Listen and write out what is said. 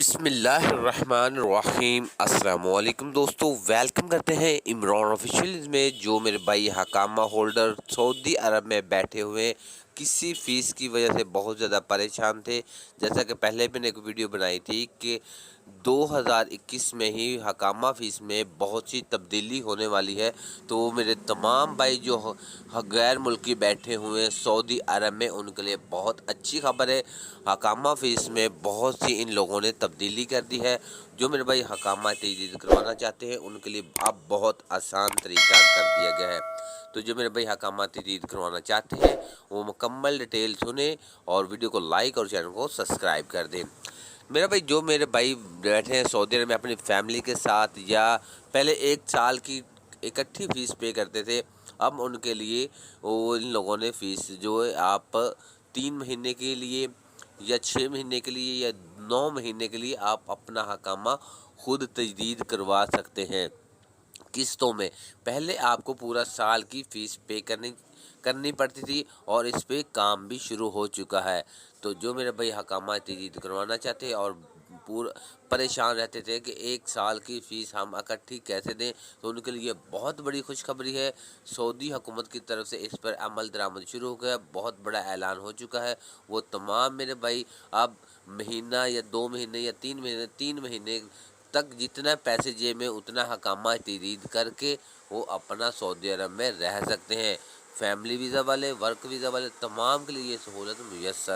بسم اللہ الرحمن الرحیم۔ السلام علیکم دوستو، ویلکم کرتے ہیں عمران آفیشیل میں۔ جو میرے بھائی حکامہ ہولڈر سعودی عرب میں بیٹھے ہوئے کسی فیس کی وجہ سے بہت زیادہ پریشان تھے، جیسا کہ پہلے میں نے ایک ویڈیو بنائی تھی کہ 2021 میں ہی حکامہ فیس میں بہت سی تبدیلی ہونے والی ہے، تو میرے تمام بھائی جو غیر ملکی بیٹھے ہوئے ہیں سعودی عرب میں ان کے لیے بہت اچھی خبر ہے۔ حکامہ فیس میں بہت سی ان لوگوں نے تبدیلی کر دی ہے۔ جو میرے بھائی حکامہ تجدید کروانا چاہتے ہیں ان کے لیے اب بہت آسان طریقہ کر دیا گیا ہے۔ تو جو میرے بھائی حکامہ تجدید کروانا چاہتے ہیں وہ مکمل ڈیٹیل سنیں اور ویڈیو کو لائک اور چینل کو سبسکرائب کر دیں۔ میرا بھائی جو میرے بھائی بیٹھے ہیں سعودی عرب میں اپنی فیملی کے ساتھ، یا پہلے 1 سال کی اکٹھی فیس پے کرتے تھے، اب ان کے لیے ان لوگوں نے فیس جو ہے آپ 3 مہینے کے لیے یا 6 مہینے کے لیے یا 9 مہینے کے لیے آپ اپنا حکامہ خود تجدید کروا سکتے ہیں قسطوں میں۔ پہلے آپ کو پورا سال کی فیس پے کرنی پڑتی تھی اور اس پہ کام بھی شروع ہو چکا ہے۔ تو جو میرے بھائی حکامہ تجدید کروانا چاہتے ہیں اور پریشان رہتے تھے کہ 1 سال کی فیس ہم اکٹھی کیسے دیں، تو ان کے لیے بہت بڑی خوشخبری ہے۔ سعودی حکومت کی طرف سے اس پر عمل درآمد شروع ہو گیا، بہت بڑا اعلان ہو چکا ہے۔ وہ تمام میرے بھائی اب مہینہ یا 2 مہینے یا 3 مہینے تک جتنا پیسے جیب میں اتنا حکامہ تجدید کر کے وہ اپنا سعودی عرب میں رہ سکتے ہیں۔ فیملی ویزا والے، ورک ویزا والے، تمام کے لیے یہ سہولت میسر